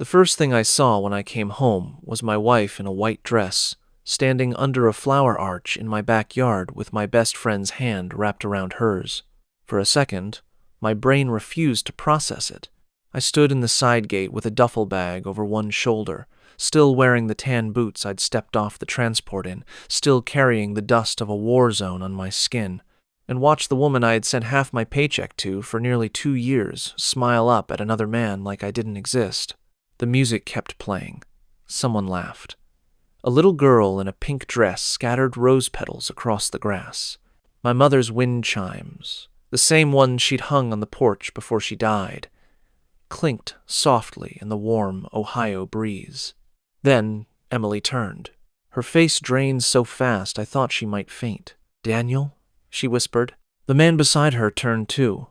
The first thing I saw when I came home was my wife in a white dress, standing under a flower arch in my backyard with my best friend's hand wrapped around hers. For a second, my brain refused to process it. I stood in the side gate with a duffel bag over one shoulder, still wearing the tan boots I'd stepped off the transport in, still carrying the dust of a war zone on my skin, and watched the woman I had sent half my paycheck to for nearly 2 years smile up at another man like I didn't exist. The music kept playing. Someone laughed. A little girl in a pink dress scattered rose petals across the grass. My mother's wind chimes, the same ones she'd hung on the porch before she died, clinked softly in the warm Ohio breeze. Then Emily turned. Her face drained so fast I thought she might faint. "Daniel?" she whispered. The man beside her turned too.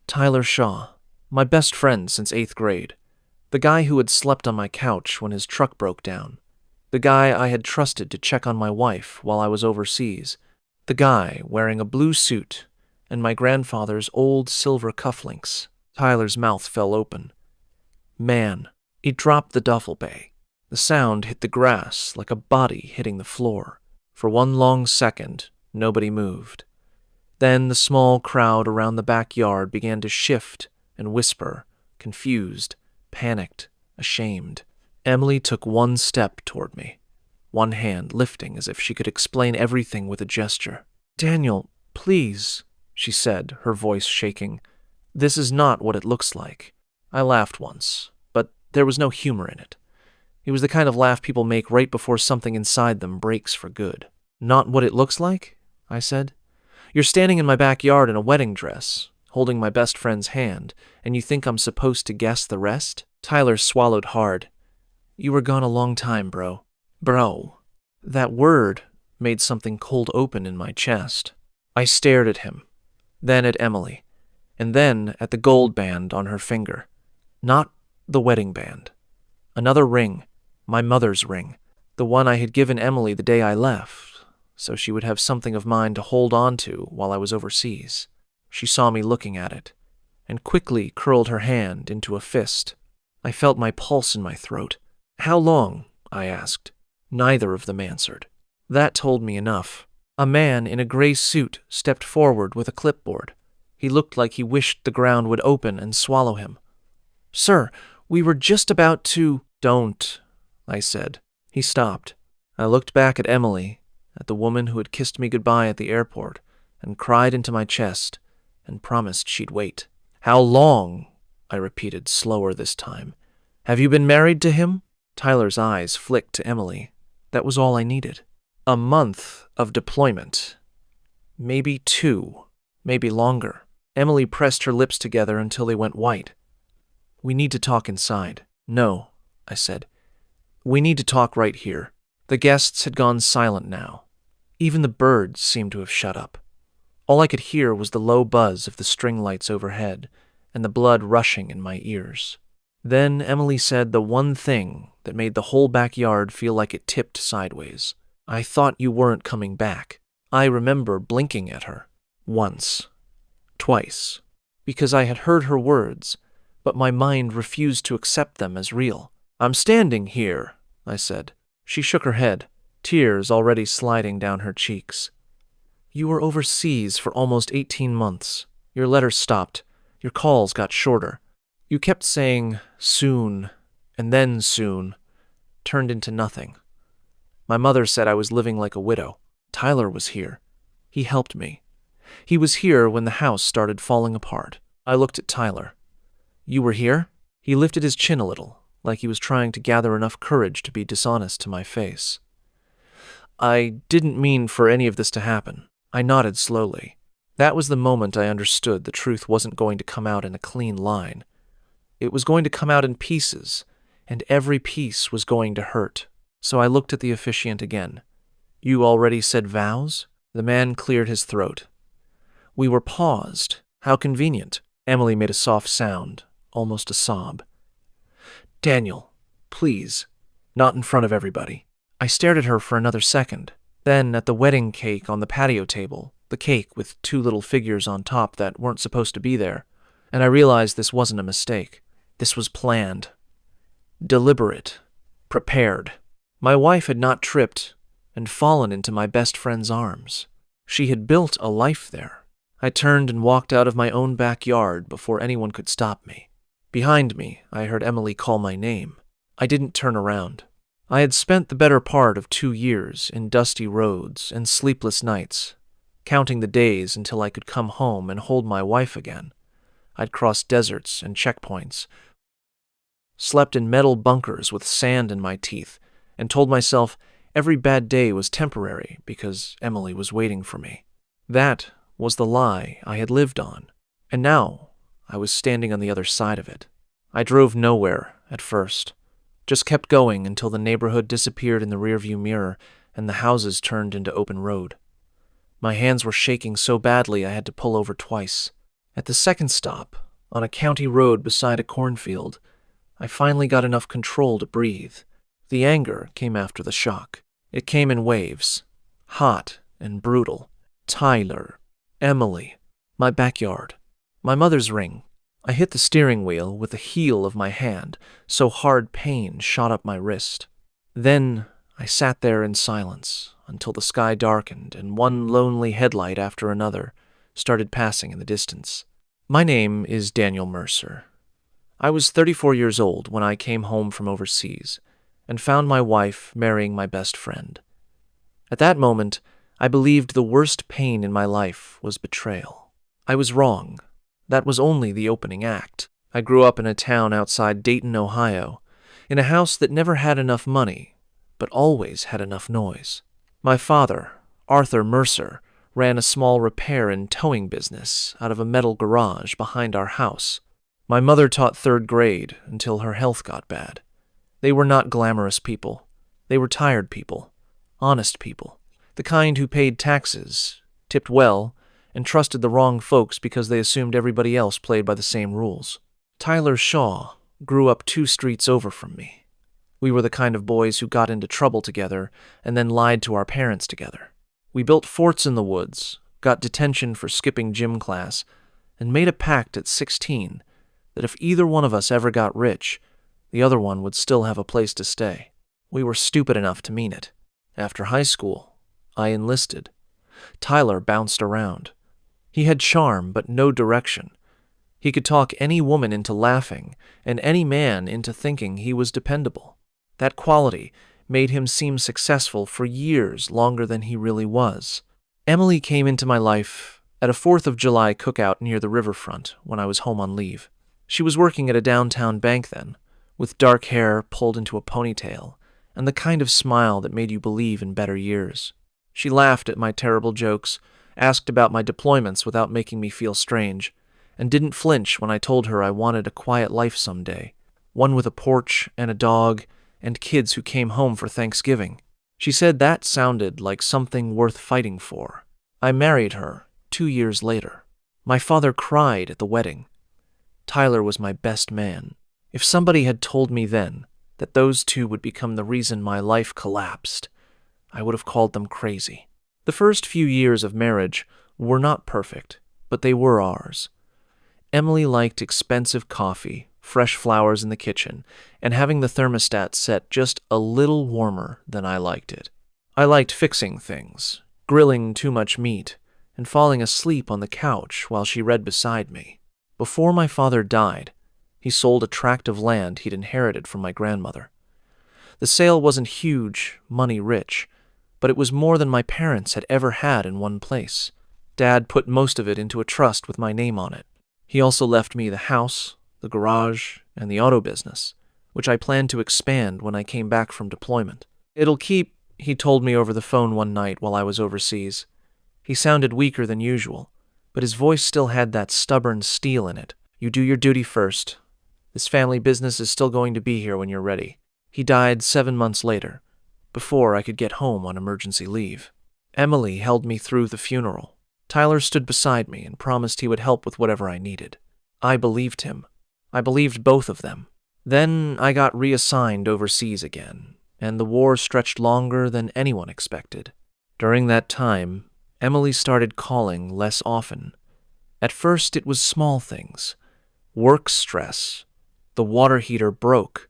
Tyler Shaw, my best friend since 8th grade. The guy who had slept on my couch when his truck broke down. The guy I had trusted to check on my wife while I was overseas. The guy wearing a blue suit and my grandfather's old silver cufflinks. Tyler's mouth fell open. Man, he dropped the duffel bag. The sound hit the grass like a body hitting the floor. For one long second, nobody moved. Then the small crowd around the backyard began to shift and whisper, confused, panicked, ashamed. Emily took one step toward me, one hand lifting as if she could explain everything with a gesture. "Daniel, please," she said, her voice shaking. "This is not what it looks like." I laughed once, but there was no humor in it. It was the kind of laugh people make right before something inside them breaks for good. "Not what it looks like?" I said. "You're standing in my backyard in a wedding dress, holding my best friend's hand, and you think I'm supposed to guess the rest?" Tyler swallowed hard. "You were gone a long time, bro." Bro. That word made something cold open in my chest. I stared at him, then at Emily, and then at the gold band on her finger. Not the wedding band. Another ring, my mother's ring, the one I had given Emily the day I left, so she would have something of mine to hold on to while I was overseas. She saw me looking at it, and quickly curled her hand into a fist. I felt my pulse in my throat. "How long?" I asked. Neither of them answered. That told me enough. A man in a gray suit stepped forward with a clipboard. He looked like he wished the ground would open and swallow him. "Sir, we were just about to—" "Don't," I said. He stopped. I looked back at Emily, at the woman who had kissed me goodbye at the airport, and cried into my chest, and promised she'd wait. "How long?" I repeated, slower this time. "Have you been married to him?" Tyler's eyes flicked to Emily. That was all I needed. A month of deployment. Maybe 2, maybe longer. Emily pressed her lips together until they went white. "We need to talk inside." "No," I said. "We need to talk right here." The guests had gone silent now. Even the birds seemed to have shut up. All I could hear was the low buzz of the string lights overhead and the blood rushing in my ears. Then Emily said the one thing that made the whole backyard feel like it tipped sideways. "I thought you weren't coming back." I remember blinking at her. Once. Twice. Because I had heard her words, but my mind refused to accept them as real. "I'm standing here," I said. She shook her head, tears already sliding down her cheeks. "You were overseas for almost 18 months. Your letters stopped. Your calls got shorter. You kept saying soon, and then soon, turned into nothing. My mother said I was living like a widow. Tyler was here. He helped me. He was here when the house started falling apart." I looked at Tyler. "You were here?" He lifted his chin a little, like he was trying to gather enough courage to be dishonest to my face. "I didn't mean for any of this to happen." I nodded slowly. That was the moment I understood the truth wasn't going to come out in a clean line. It was going to come out in pieces, and every piece was going to hurt. So I looked at the officiant again. "You already said vows?" The man cleared his throat. "We were paused. How convenient." Emily made a soft sound, almost a sob. "Daniel, please, not in front of everybody." I stared at her for another second, then at the wedding cake on the patio table, the cake with 2 little figures on top that weren't supposed to be there, and I realized this wasn't a mistake. This was planned. Deliberate. Prepared. My wife had not tripped and fallen into my best friend's arms. She had built a life there. I turned and walked out of my own backyard before anyone could stop me. Behind me, I heard Emily call my name. I didn't turn around. I had spent the better part of 2 years in dusty roads and sleepless nights, counting the days until I could come home and hold my wife again. I'd crossed deserts and checkpoints, slept in metal bunkers with sand in my teeth, and told myself every bad day was temporary because Emily was waiting for me. That was the lie I had lived on, and now I was standing on the other side of it. I drove nowhere at first, just kept going until the neighborhood disappeared in the rearview mirror and the houses turned into open road. My hands were shaking so badly I had to pull over twice. At the second stop, on a county road beside a cornfield, I finally got enough control to breathe. The anger came after the shock. It came in waves, hot and brutal. Tyler, Emily, my backyard, my mother's ring. I hit the steering wheel with the heel of my hand, so hard pain shot up my wrist. Then I sat there in silence until the sky darkened and one lonely headlight after another started passing in the distance. My name is Daniel Mercer. I was 34 years old when I came home from overseas and found my wife marrying my best friend. At that moment, I believed the worst pain in my life was betrayal. I was wrong. That was only the opening act. I grew up in a town outside Dayton, Ohio, in a house that never had enough money, but always had enough noise. My father, Arthur Mercer, ran a small repair and towing business out of a metal garage behind our house. My mother taught 3rd grade until her health got bad. They were not glamorous people. They were tired people, honest people, the kind who paid taxes, tipped well, and trusted the wrong folks because they assumed everybody else played by the same rules. Tyler Shaw grew up 2 streets over from me. We were the kind of boys who got into trouble together and then lied to our parents together. We built forts in the woods, got detention for skipping gym class, and made a pact at 16 that if either one of us ever got rich, the other one would still have a place to stay. We were stupid enough to mean it. After high school, I enlisted. Tyler bounced around. He had charm, but no direction. He could talk any woman into laughing, and any man into thinking he was dependable. That quality made him seem successful for years longer than he really was. Emily came into my life at a 4th of July cookout near the riverfront when I was home on leave. She was working at a downtown bank then, with dark hair pulled into a ponytail, and the kind of smile that made you believe in better years. She laughed at my terrible jokes, asked about my deployments without making me feel strange, and didn't flinch when I told her I wanted a quiet life someday, one with a porch and a dog and kids who came home for Thanksgiving. She said that sounded like something worth fighting for. I married her 2 years later. My father cried at the wedding. Tyler was my best man. If somebody had told me then that those two would become the reason my life collapsed, I would have called them crazy. The first few years of marriage were not perfect, but they were ours. Emily liked expensive coffee, fresh flowers in the kitchen, and having the thermostat set just a little warmer than I liked it. I liked fixing things, grilling too much meat, and falling asleep on the couch while she read beside me. Before my father died, he sold a tract of land he'd inherited from my grandmother. The sale wasn't huge, money-rich, but it was more than my parents had ever had in one place. Dad put most of it into a trust with my name on it. He also left me the house, the garage, and the auto business, which I planned to expand when I came back from deployment. It'll keep, he told me over the phone one night while I was overseas. He sounded weaker than usual, but his voice still had that stubborn steel in it. You do your duty first. This family business is still going to be here when you're ready. He died 7 months later, before I could get home on emergency leave. Emily held me through the funeral. Tyler stood beside me and promised he would help with whatever I needed. I believed him. I believed both of them. Then I got reassigned overseas again, and the war stretched longer than anyone expected. During that time, Emily started calling less often. At first it was small things. Work stress. The water heater broke.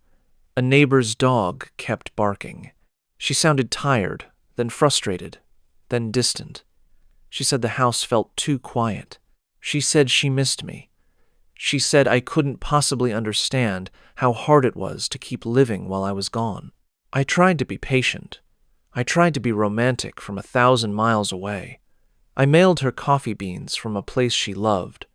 A neighbor's dog kept barking. She sounded tired, then frustrated, then distant. She said the house felt too quiet. She said she missed me. She said I couldn't possibly understand how hard it was to keep living while I was gone. I tried to be patient. I tried to be romantic from 1,000 miles away. I mailed her coffee beans from a place she loved,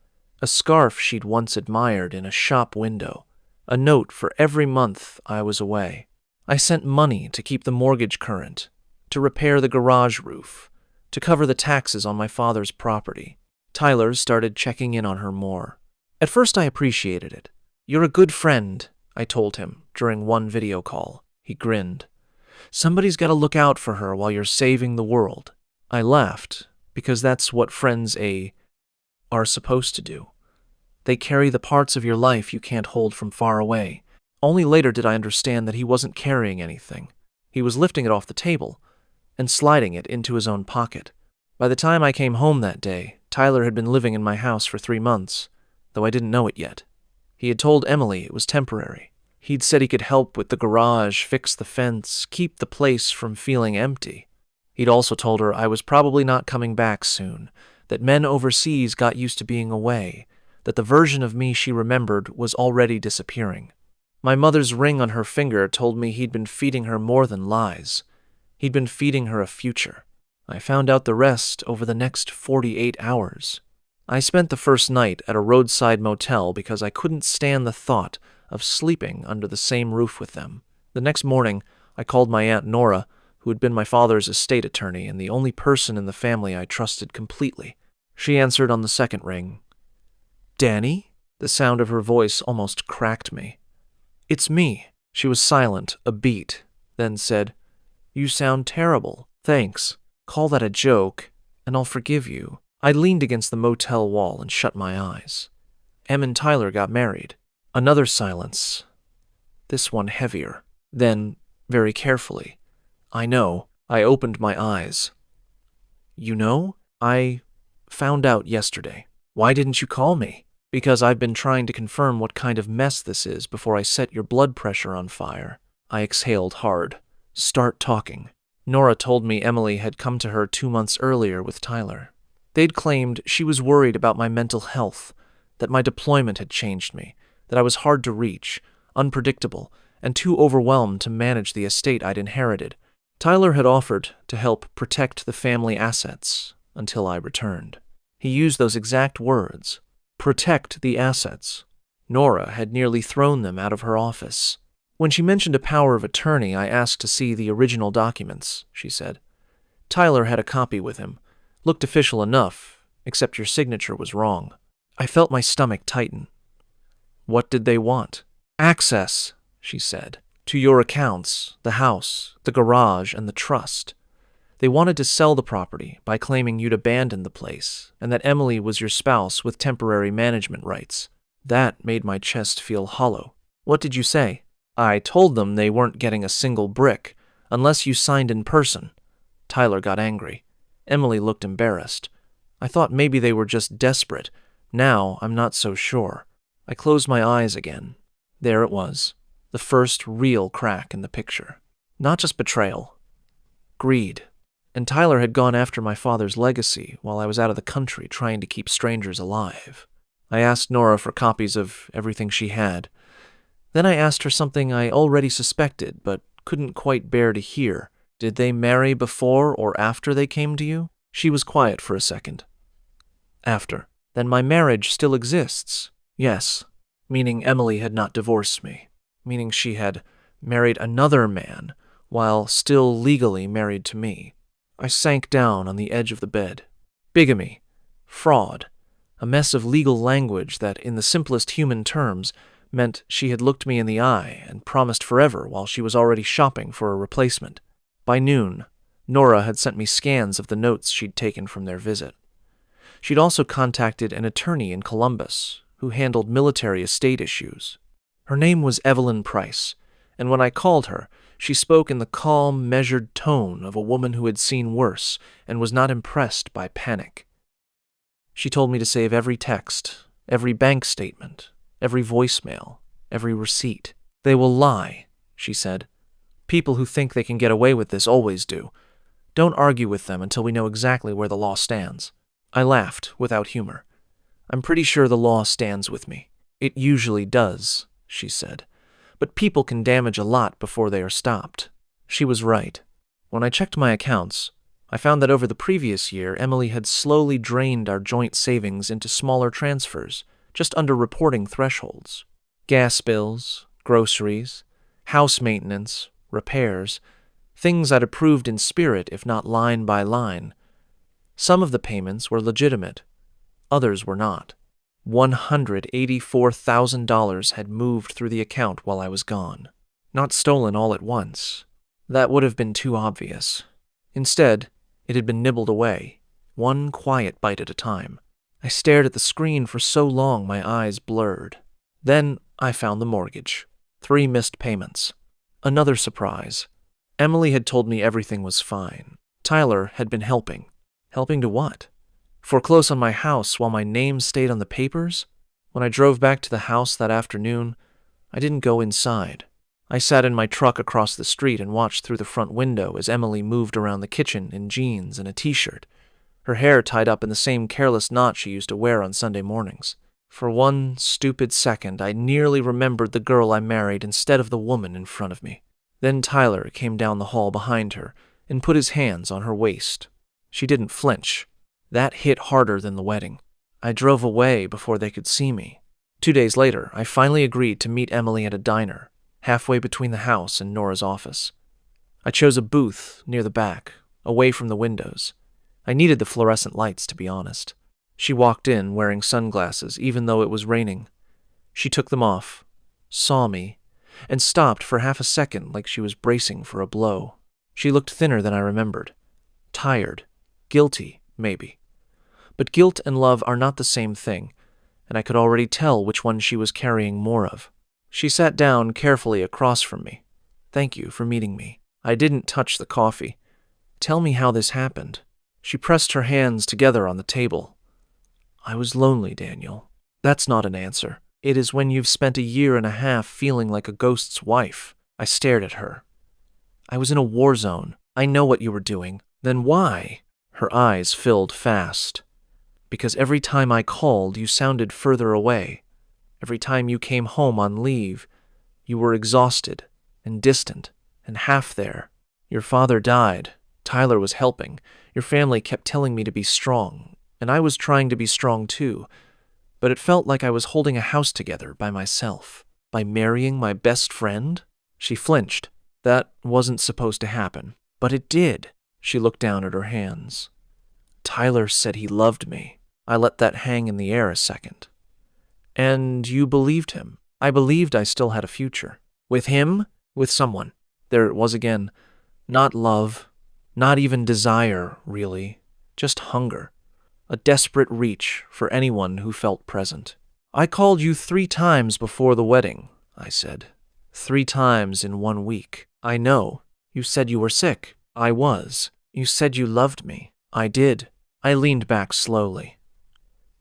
a scarf she'd once admired in a shop window, a note for every month I was away. I sent money to keep the mortgage current, to repair the garage roof, to cover the taxes on my father's property. Tyler started checking in on her more. At first I appreciated it. "You're a good friend," I told him during one video call. He grinned. "Somebody's got to look out for her while you're saving the world." I laughed, because that's what friends are supposed to do. They carry the parts of your life you can't hold from far away. Only later did I understand that he wasn't carrying anything. He was lifting it off the table and sliding it into his own pocket. By the time I came home that day, Tyler had been living in my house for 3 months, though I didn't know it yet. He had told Emily it was temporary. He'd said he could help with the garage, fix the fence, keep the place from feeling empty. He'd also told her I was probably not coming back soon, that men overseas got used to being away, that the version of me she remembered was already disappearing. My mother's ring on her finger told me he'd been feeding her more than lies. He'd been feeding her a future. I found out the rest over the next 48 hours. I spent the first night at a roadside motel because I couldn't stand the thought of sleeping under the same roof with them. The next morning, I called my Aunt Nora, who had been my father's estate attorney and the only person in the family I trusted completely. She answered on the second ring. "Danny?" The sound of her voice almost cracked me. "It's me." She was silent, a beat, then said, "You sound terrible. Thanks. Call that a joke, and I'll forgive you." I leaned against the motel wall and shut my eyes. Em and Tyler got married. Another silence. This one heavier. Then, very carefully, "I know." I opened my eyes. "You know? I found out yesterday." "Why didn't you call me?" "Because I've been trying to confirm what kind of mess this is before I set your blood pressure on fire." I exhaled hard. "Start talking." Nora told me Emily had come to her 2 months earlier with Tyler. They'd claimed she was worried about my mental health, that my deployment had changed me, that I was hard to reach, unpredictable, and too overwhelmed to manage the estate I'd inherited. Tyler had offered to help protect the family assets until I returned. He used those exact words. Protect the assets. Nora had nearly thrown them out of her office. When she mentioned a power of attorney, I asked to see the original documents, she said. Tyler had a copy with him. Looked official enough, except your signature was wrong. I felt my stomach tighten. What did they want? Access, she said, to your accounts, the house, the garage, and the trust. They wanted to sell the property by claiming you'd abandoned the place and that Emily was your spouse with temporary management rights. That made my chest feel hollow. What did you say? I told them they weren't getting a single brick unless you signed in person. Tyler got angry. Emily looked embarrassed. I thought maybe they were just desperate. Now I'm not so sure. I closed my eyes again. There it was, the first real crack in the picture. Not just betrayal. Greed. And Tyler had gone after my father's legacy while I was out of the country trying to keep strangers alive. I asked Nora for copies of everything she had. Then I asked her something I already suspected but couldn't quite bear to hear. Did they marry before or after they came to you? She was quiet for a second. After. Then my marriage still exists. Yes. Meaning Emily had not divorced me. Meaning she had married another man while still legally married to me. I sank down on the edge of the bed. Bigamy. Fraud. A mess of legal language that, in the simplest human terms, meant she had looked me in the eye and promised forever while she was already shopping for a replacement. By noon, Nora had sent me scans of the notes she'd taken from their visit. She'd also contacted an attorney in Columbus who handled military estate issues. Her name was Evelyn Price, and when I called her, she spoke in the calm, measured tone of a woman who had seen worse and was not impressed by panic. She told me to save every text, every bank statement, every voicemail, every receipt. They will lie, she said. People who think they can get away with this always do. Don't argue with them until we know exactly where the law stands. I laughed, without humor. I'm pretty sure the law stands with me. It usually does, she said. But people can damage a lot before they are stopped. She was right. When I checked my accounts, I found that over the previous year, Emily had slowly drained our joint savings into smaller transfers, just under reporting thresholds. Gas bills, groceries, house maintenance, repairs, things I'd approved in spirit if not line by line. Some of the payments were legitimate, others were not. $184,000 had moved through the account while I was gone. Not stolen all at once. That would have been too obvious. Instead, it had been nibbled away, one quiet bite at a time. I stared at the screen for so long my eyes blurred. Then I found the mortgage. 3 missed payments. Another surprise. Emily had told me everything was fine. Tyler had been helping. Helping to what? Foreclose on my house while my name stayed on the papers? When I drove back to the house that afternoon, I didn't go inside. I sat in my truck across the street and watched through the front window as Emily moved around the kitchen in jeans and a t-shirt, her hair tied up in the same careless knot she used to wear on Sunday mornings. For one stupid second, I nearly remembered the girl I married instead of the woman in front of me. Then Tyler came down the hall behind her and put his hands on her waist. She didn't flinch. That hit harder than the wedding. I drove away before they could see me. 2 days later, I finally agreed to meet Emily at a diner, halfway between the house and Nora's office. I chose a booth near the back, away from the windows. I needed the fluorescent lights, to be honest. She walked in wearing sunglasses, even though it was raining. She took them off, saw me, and stopped for half a second like she was bracing for a blow. She looked thinner than I remembered. Tired. Guilty, maybe. But guilt and love are not the same thing, and I could already tell which one she was carrying more of. She sat down carefully across from me. Thank you for meeting me. I didn't touch the coffee. Tell me how this happened. She pressed her hands together on the table. I was lonely, Daniel. That's not an answer. It is when you've spent 1.5 years feeling like a ghost's wife. I stared at her. I was in a war zone. I know what you were doing. Then why? Her eyes filled fast. Because every time I called, you sounded further away. Every time you came home on leave, you were exhausted and distant and half there. Your father died. Tyler was helping. Your family kept telling me to be strong, and I was trying to be strong too. But it felt like I was holding a house together by myself. By marrying my best friend? She flinched. That wasn't supposed to happen. But it did. She looked down at her hands. Tyler said he loved me. I let that hang in the air a second. And you believed him. I believed I still had a future. With him? With someone. There it was again. Not love. Not even desire, really. Just hunger. A desperate reach for anyone who felt present. I called you 3 times before the wedding, I said. 3 times in 1 week. I know. You said you were sick. I was. You said you loved me. I did. I leaned back slowly.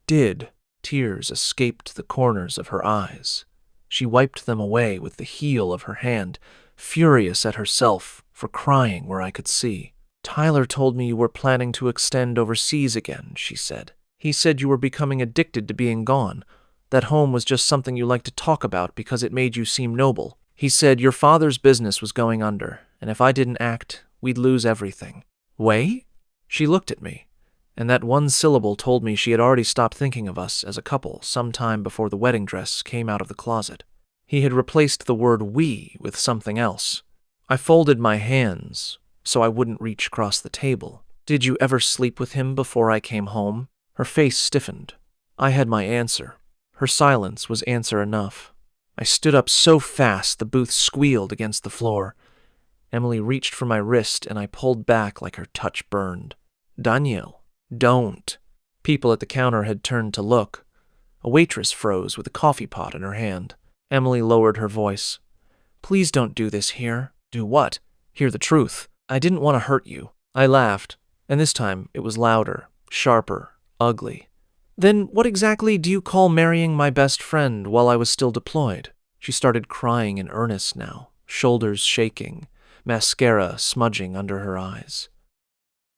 Did. Tears escaped the corners of her eyes. She wiped them away with the heel of her hand, furious at herself for crying where I could see. Tyler told me you were planning to extend overseas again, she said. He said you were becoming addicted to being gone. That home was just something you liked to talk about because it made you seem noble. He said your father's business was going under, and if I didn't act, we'd lose everything. Way? She looked at me, and that one syllable told me she had already stopped thinking of us as a couple sometime before the wedding dress came out of the closet. He had replaced the word we with something else. I folded my hands so I wouldn't reach across the table. Did you ever sleep with him before I came home? Her face stiffened. I had my answer. Her silence was answer enough. I stood up so fast the booth squealed against the floor. Emily reached for my wrist and I pulled back like her touch burned. Daniel, don't. People at the counter had turned to look. A waitress froze with a coffee pot in her hand. Emily lowered her voice. Please don't do this here. Do what? Hear the truth. I didn't want to hurt you. I laughed, and this time it was louder, sharper, ugly. Then what exactly do you call marrying my best friend while I was still deployed? She started crying in earnest now, shoulders shaking, mascara smudging under her eyes.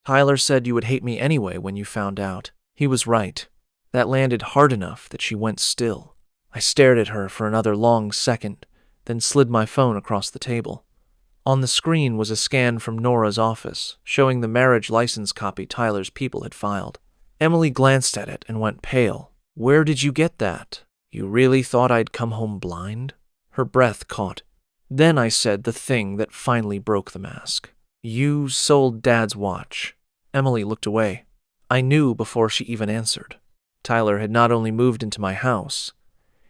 Tyler said you would hate me anyway when you found out. He was right. That landed hard enough that she went still. I stared at her for another long second, then slid my phone across the table. On the screen was a scan from Nora's office, showing the marriage license copy Tyler's people had filed. Emily glanced at it and went pale. "Where did you get that? You really thought I'd come home blind?" Her breath caught. Then I said the thing that finally broke the mask. "You sold Dad's watch." Emily looked away. I knew before she even answered. Tyler had not only moved into my house,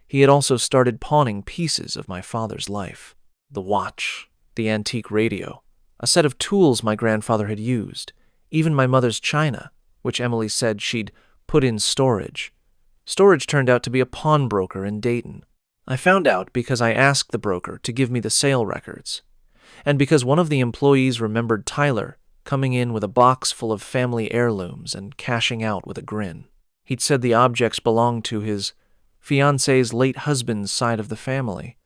he had also started pawning pieces of my father's life. The watch, the antique radio, a set of tools my grandfather had used, even my mother's china, which Emily said she'd put in storage. Storage turned out to be a pawnbroker in Dayton. I found out because I asked the broker to give me the sale records, and because one of the employees remembered Tyler coming in with a box full of family heirlooms and cashing out with a grin. He'd said the objects belonged to his fiancé's late husband's side of the family.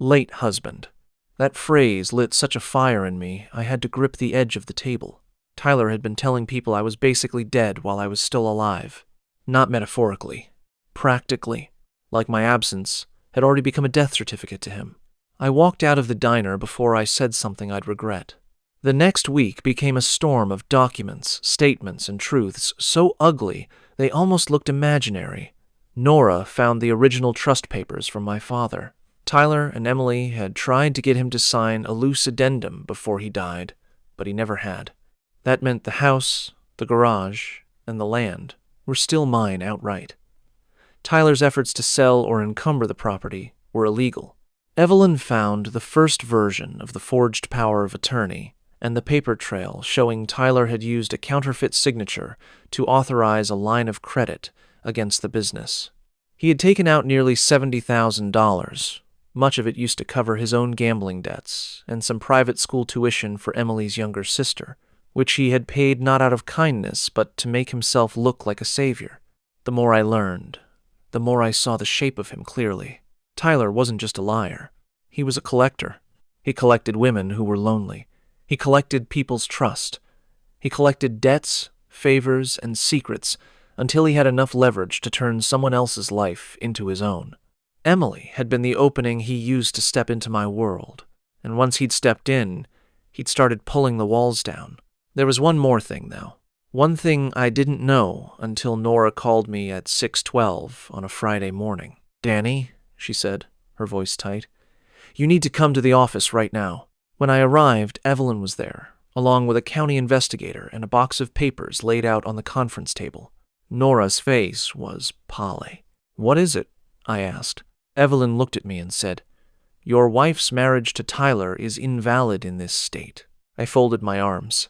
Late husband. That phrase lit such a fire in me, I had to grip the edge of the table. Tyler had been telling people I was basically dead while I was still alive. Not metaphorically. Practically. Like my absence had already become a death certificate to him. I walked out of the diner before I said something I'd regret. The next week became a storm of documents, statements, and truths so ugly they almost looked imaginary. Nora found the original trust papers from my father. Tyler and Emily had tried to get him to sign a loose addendum before he died, but he never had. That meant the house, the garage, and the land were still mine outright. Tyler's efforts to sell or encumber the property were illegal. Evelyn found the first version of the forged power of attorney and the paper trail showing Tyler had used a counterfeit signature to authorize a line of credit against the business. He had taken out nearly $70,000. Much of it used to cover his own gambling debts and some private school tuition for Emily's younger sister, which he had paid not out of kindness but to make himself look like a savior. The more I learned, the more I saw the shape of him clearly. Tyler wasn't just a liar. He was a collector. He collected women who were lonely. He collected people's trust. He collected debts, favors, and secrets until he had enough leverage to turn someone else's life into his own. Emily had been the opening he used to step into my world, and once he'd stepped in, he'd started pulling the walls down. There was one more thing, though. One thing I didn't know until Nora called me at 6:12 on a Friday morning. "Danny," she said, her voice tight, "you need to come to the office right now." When I arrived, Evelyn was there, along with a county investigator and a box of papers laid out on the conference table. Nora's face was Polly. "What is it?" I asked. Evelyn looked at me and said, "Your wife's marriage to Tyler is invalid in this state." I folded my arms.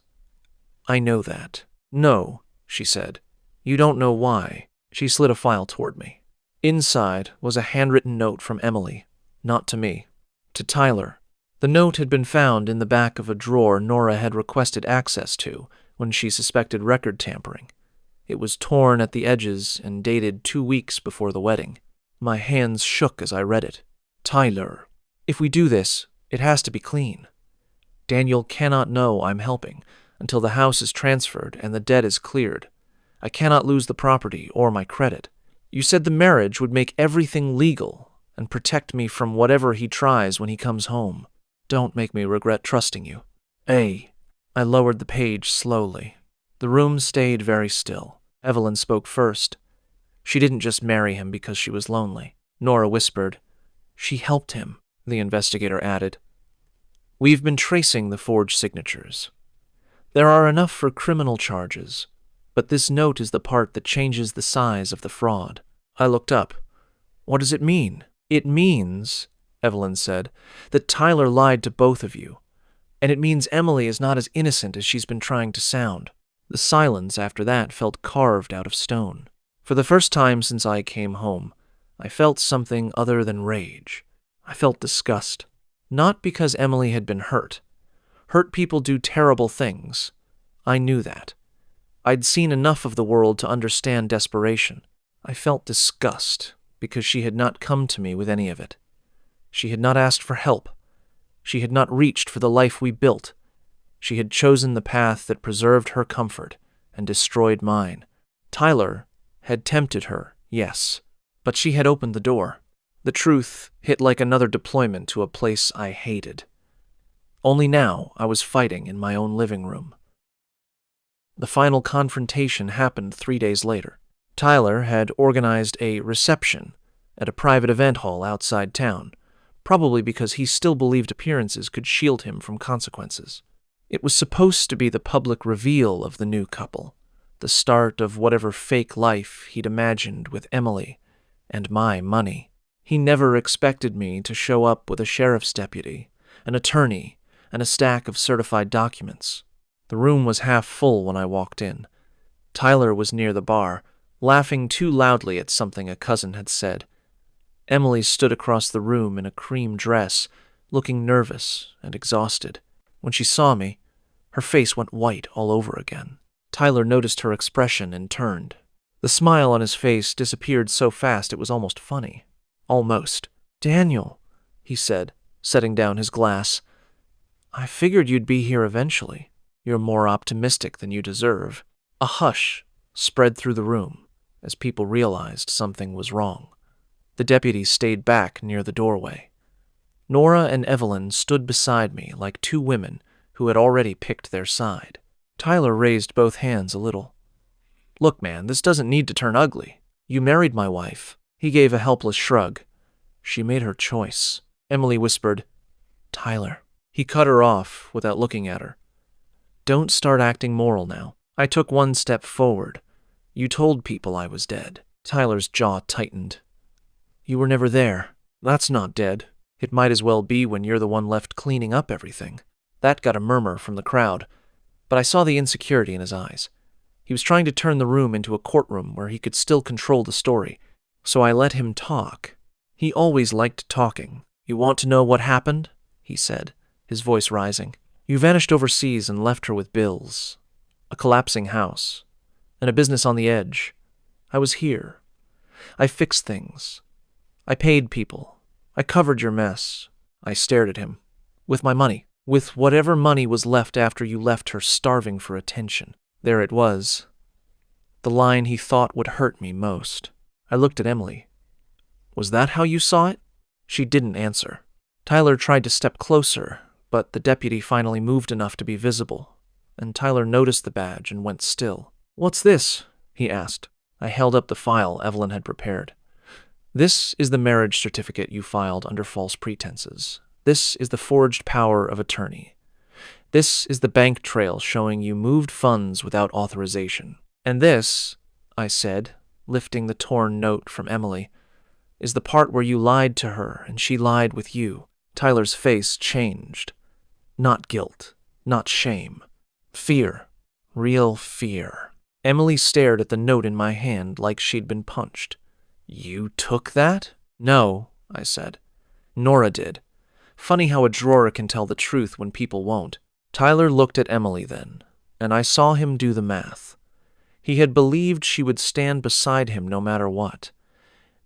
"I know that." "No," she said. "You don't know why." She slid a file toward me. Inside was a handwritten note from Emily, not to me, to Tyler. The note had been found in the back of a drawer Nora had requested access to when she suspected record tampering. It was torn at the edges and dated 2 weeks before the wedding. My hands shook as I read it. "Tyler, if we do this, it has to be clean. Daniel cannot know I'm helping until the house is transferred and the debt is cleared. I cannot lose the property or my credit. You said the marriage would make everything legal and protect me from whatever he tries when he comes home. Don't make me regret trusting you. A." I lowered the page slowly. The room stayed very still. Evelyn spoke first. She didn't just marry him because she was lonely. Nora whispered, "She helped him," the investigator added. "We've been tracing the forged signatures. There are enough for criminal charges, but this note is the part that changes the size of the fraud." I looked up. "What does it mean?" "It means," Evelyn said, "that Tyler lied to both of you. And it means Emily is not as innocent as she's been trying to sound." The silence after that felt carved out of stone. For the first time since I came home, I felt something other than rage. I felt disgust. Not because Emily had been hurt. Hurt people do terrible things. I knew that. I'd seen enough of the world to understand desperation. I felt disgust because she had not come to me with any of it. She had not asked for help. She had not reached for the life we built. She had chosen the path that preserved her comfort and destroyed mine. Tyler had tempted her, yes, but she had opened the door. The truth hit like another deployment to a place I hated. Only now I was fighting in my own living room. The final confrontation happened 3 days later. Tyler had organized a reception at a private event hall outside town, probably because he still believed appearances could shield him from consequences. It was supposed to be the public reveal of the new couple, the start of whatever fake life he'd imagined with Emily and my money. He never expected me to show up with a sheriff's deputy, an attorney, and a stack of certified documents. The room was half full when I walked in. Tyler was near the bar, laughing too loudly at something a cousin had said. Emily stood across the room in a cream dress, looking nervous and exhausted. When she saw me, her face went white all over again. Tyler noticed her expression and turned. The smile on his face disappeared so fast it was almost funny. Almost. "Daniel," he said, setting down his glass. "I figured you'd be here eventually. You're more optimistic than you deserve." A hush spread through the room as people realized something was wrong. The deputy stayed back near the doorway. Nora and Evelyn stood beside me like two women who had already picked their side. Tyler raised both hands a little. "Look, man, this doesn't need to turn ugly. You married my wife." He gave a helpless shrug. "She made her choice." Emily whispered, "Tyler." He cut her off without looking at her. "Don't start acting moral now." I took one step forward. "You told people I was dead." Tyler's jaw tightened. "You were never there. That's not dead. It might as well be when you're the one left cleaning up everything." That got a murmur from the crowd, but I saw the insecurity in his eyes. He was trying to turn the room into a courtroom where he could still control the story, so I let him talk. He always liked talking. "You want to know what happened?" he said, his voice rising. "You vanished overseas and left her with bills, a collapsing house, and a business on the edge. I was here. I fixed things. I paid people. I covered your mess." I stared at him. "With my money. With whatever money was left after you left her starving for attention." There it was. The line he thought would hurt me most. I looked at Emily. "Was that how you saw it?" She didn't answer. Tyler tried to step closer, but the deputy finally moved enough to be visible, and Tyler noticed the badge and went still. "What's this?" he asked. I held up the file Evelyn had prepared. "This is the marriage certificate you filed under false pretenses. This is the forged power of attorney. This is the bank trail showing you moved funds without authorization. And this," I said, lifting the torn note from Emily, "is the part where you lied to her and she lied with you." Tyler's face changed. Not guilt, not shame. Fear. Real fear. Emily stared at the note in my hand like she'd been punched. "You took that?" "No," I said. "Nora did. Funny how a drawer can tell the truth when people won't." Tyler looked at Emily then, and I saw him do the math. He had believed she would stand beside him no matter what.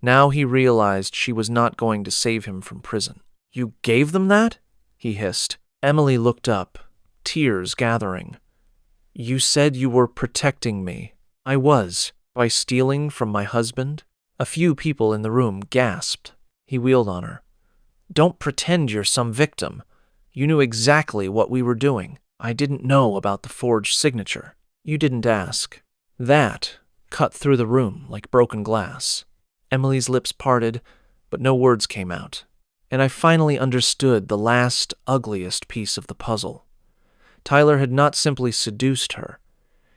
Now he realized she was not going to save him from prison. "You gave them that?" he hissed. Emily looked up, tears gathering. "You said you were protecting me." "I was. By stealing from my husband?" A few people in the room gasped. He wheeled on her. "Don't pretend you're some victim. You knew exactly what we were doing." "I didn't know about the forged signature." "You didn't ask." That cut through the room like broken glass. Emily's lips parted, but no words came out. And I finally understood the last, ugliest piece of the puzzle. Tyler had not simply seduced her.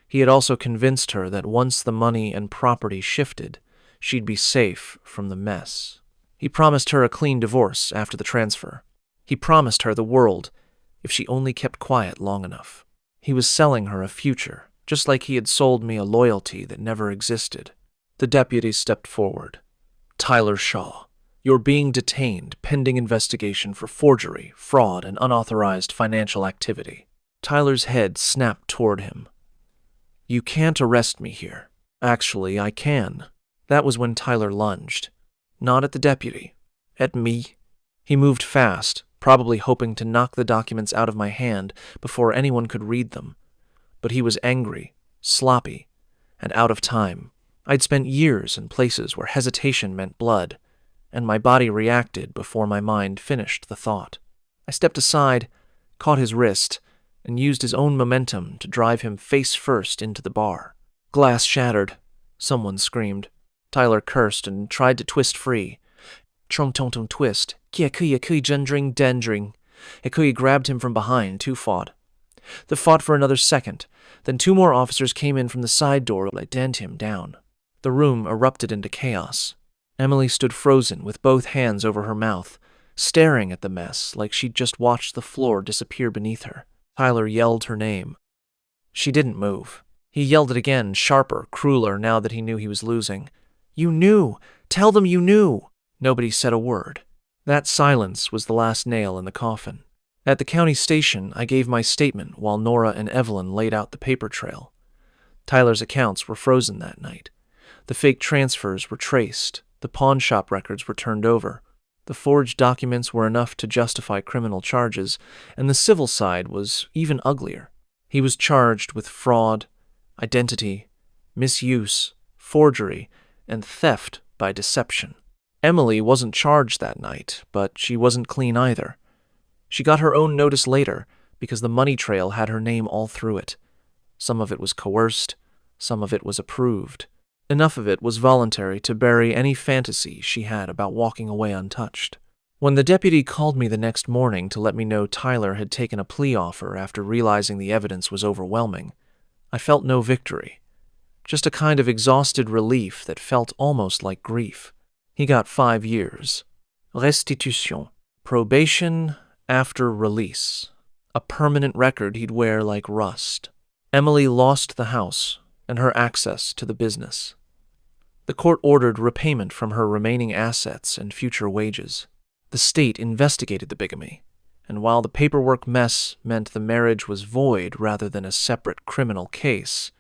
He had also convinced her that once the money and property shifted, she'd be safe from the mess. He promised her a clean divorce after the transfer. He promised her the world if she only kept quiet long enough. He was selling her a future, just like he had sold me a loyalty that never existed. The deputy stepped forward. "Tyler Shaw, you're being detained pending investigation for forgery, fraud, and unauthorized financial activity." Tyler's head snapped toward him. "You can't arrest me here." "Actually, I can." That was when Tyler lunged. Not at the deputy. At me. He moved fast, probably hoping to knock the documents out of my hand before anyone could read them. But he was angry, sloppy, and out of time. I'd spent years in places where hesitation meant blood, and my body reacted before my mind finished the thought. I stepped aside, caught his wrist, and used his own momentum to drive him face first into the bar. Glass shattered. Someone screamed. Tyler cursed and tried to twist free. Trong tong tong twist. Kia kui gendring dendring. Ekui grabbed him from behind, two fought. They fought for another second. Then two more officers came in from the side door to dent him down. The room erupted into chaos. Emily stood frozen with both hands over her mouth, staring at the mess like she'd just watched the floor disappear beneath her. Tyler yelled her name. She didn't move. He yelled it again, sharper, crueler, now that he knew he was losing. You knew! Tell them you knew! Nobody said a word. That silence was the last nail in the coffin. At the county station, I gave my statement while Nora and Evelyn laid out the paper trail. Tyler's accounts were frozen that night. The fake transfers were traced. The pawn shop records were turned over. The forged documents were enough to justify criminal charges, and the civil side was even uglier. He was charged with fraud, identity, misuse, forgery, and theft by deception. Emily wasn't charged that night, but she wasn't clean either. She got her own notice later because the money trail had her name all through it. Some of it was coerced, some of it was approved. Enough of it was voluntary to bury any fantasy she had about walking away untouched. When the deputy called me the next morning to let me know Tyler had taken a plea offer after realizing the evidence was overwhelming, I felt no victory, just a kind of exhausted relief that felt almost like grief. He got 5 years. Restitution. Probation after release. A permanent record he'd wear like rust. Emily lost the house and her access to the business. The court ordered repayment from her remaining assets and future wages. The state investigated the bigamy, and while the paperwork mess meant the marriage was void rather than a separate criminal case,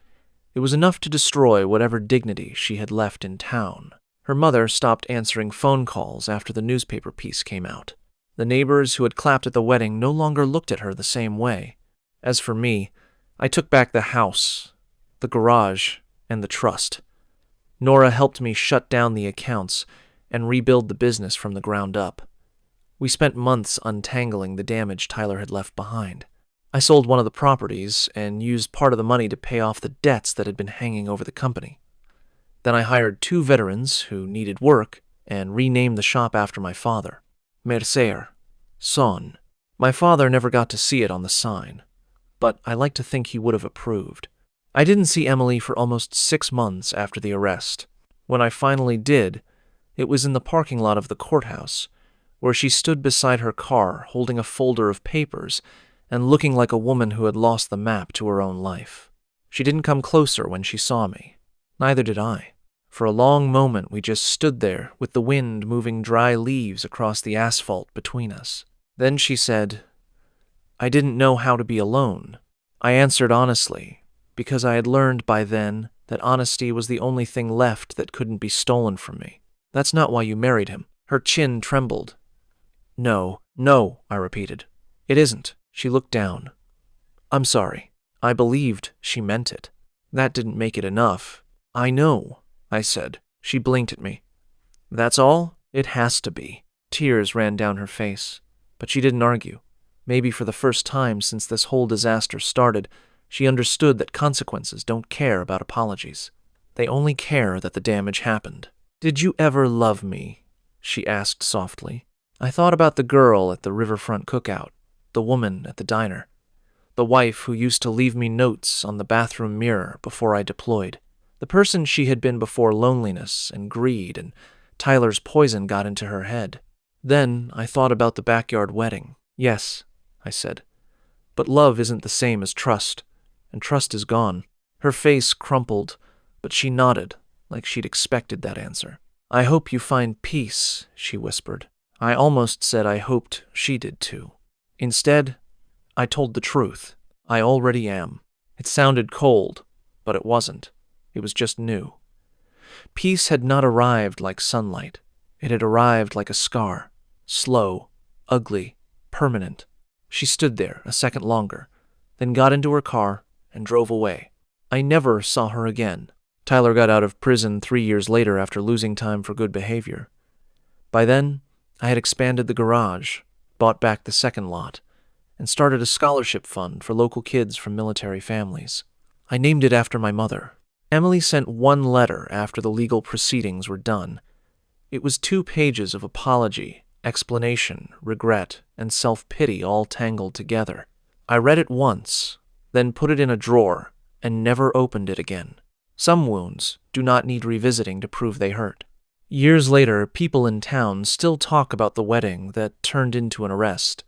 it was enough to destroy whatever dignity she had left in town. Her mother stopped answering phone calls after the newspaper piece came out. The neighbors who had clapped at the wedding no longer looked at her the same way. As for me, I took back the house, the garage, and the trust. Nora helped me shut down the accounts and rebuild the business from the ground up. We spent months untangling the damage Tyler had left behind. I sold one of the properties and used part of the money to pay off the debts that had been hanging over the company. Then I hired 2 veterans who needed work and renamed the shop after my father. Mercer, Son. My father never got to see it on the sign, but I like to think he would have approved. I didn't see Emily for almost 6 months after the arrest. When I finally did, it was in the parking lot of the courthouse, where she stood beside her car holding a folder of papers and looking like a woman who had lost the map to her own life. She didn't come closer when she saw me. Neither did I. For a long moment we just stood there with the wind moving dry leaves across the asphalt between us. Then she said, "I didn't know how to be alone." I answered honestly, because I had learned by then that honesty was the only thing left that couldn't be stolen from me. "That's not why you married him." Her chin trembled. No, I repeated. "It isn't." She looked down. "I'm sorry." I believed she meant it. That didn't make it enough. "I know," I said. She blinked at me. "That's all? It has to be." Tears ran down her face, but she didn't argue. Maybe for the first time since this whole disaster started, she understood that consequences don't care about apologies. They only care that the damage happened. "Did you ever love me?" she asked softly. I thought about the girl at the riverfront cookout, the woman at the diner, the wife who used to leave me notes on the bathroom mirror before I deployed, the person she had been before loneliness and greed and Tyler's poison got into her head. Then I thought about the backyard wedding. "Yes," I said, "but love isn't the same as trust, and trust is gone." Her face crumpled, but she nodded like she'd expected that answer. "I hope you find peace," she whispered. I almost said I hoped she did too. Instead, I told the truth. I already am. It sounded cold, but it wasn't. It was just new. Peace had not arrived like sunlight. It had arrived like a scar. Slow, ugly, permanent. She stood there a second longer, then got into her car and drove away. I never saw her again. Tyler got out of prison 3 years later after losing time for good behavior. By then, I had expanded the garage, bought back the second lot, and started a scholarship fund for local kids from military families. I named it after my mother. Emily sent one letter after the legal proceedings were done. It was 2 pages of apology, explanation, regret, and self-pity all tangled together. I read it once, then put it in a drawer, and never opened it again. Some wounds do not need revisiting to prove they hurt. Years later, people in town still talk about the wedding that turned into an arrest.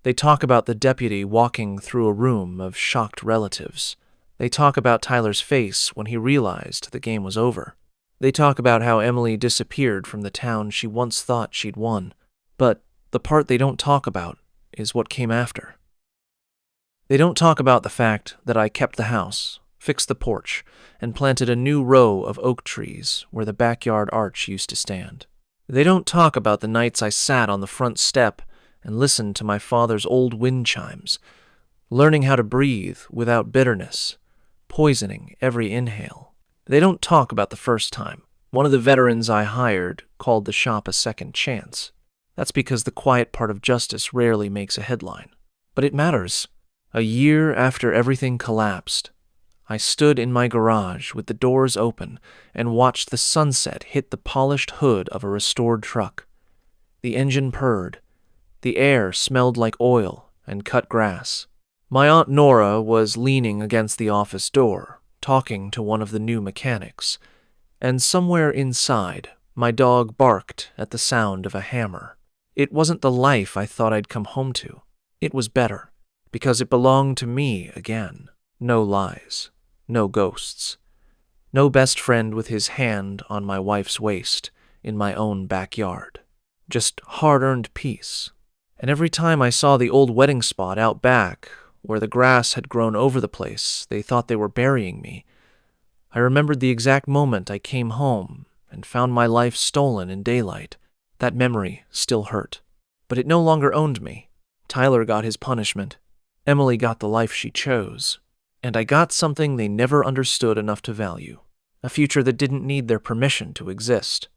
They talk about the deputy walking through a room of shocked relatives. They talk about Tyler's face when he realized the game was over. They talk about how Emily disappeared from the town she once thought she'd won. But the part they don't talk about is what came after. They don't talk about the fact that I kept the house, fixed the porch, and planted a new row of oak trees where the backyard arch used to stand. They don't talk about the nights I sat on the front step and listened to my father's old wind chimes, learning how to breathe without bitterness, poisoning every inhale. They don't talk about the first time. One of the veterans I hired called the shop a second chance. That's because the quiet part of justice rarely makes a headline. But it matters. A year after everything collapsed, I stood in my garage with the doors open and watched the sunset hit the polished hood of a restored truck. The engine purred. The air smelled like oil and cut grass. My Aunt Nora was leaning against the office door, talking to one of the new mechanics, and somewhere inside, my dog barked at the sound of a hammer. It wasn't the life I thought I'd come home to. It was better, because it belonged to me again. No lies. No ghosts. No best friend with his hand on my wife's waist in my own backyard. Just hard-earned peace. And every time I saw the old wedding spot out back, where the grass had grown over the place, they thought they were burying me. I remembered the exact moment I came home and found my life stolen in daylight. That memory still hurt. But it no longer owned me. Tyler got his punishment. Emily got the life she chose. And I got something they never understood enough to value. A future that didn't need their permission to exist.